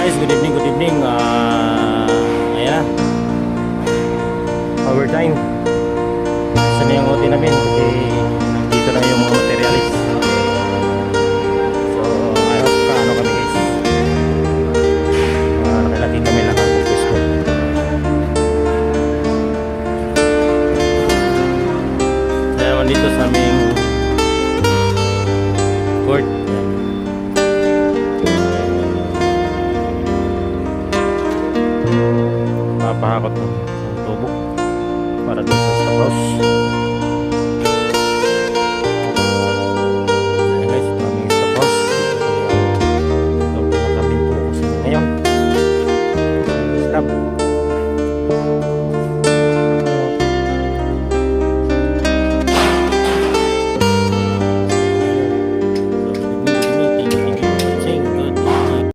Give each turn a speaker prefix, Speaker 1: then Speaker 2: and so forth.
Speaker 1: Guys, good evening, good evening. Ayan na, overtime. Saan na yung OT namin? Kasi nandito na yung mga materialis. So, I hope kaano kami guys. Nakilaki kami nakapupus ko. Kaya naman dito sa aming court. Papahakot ng tubo para doon sa stop house.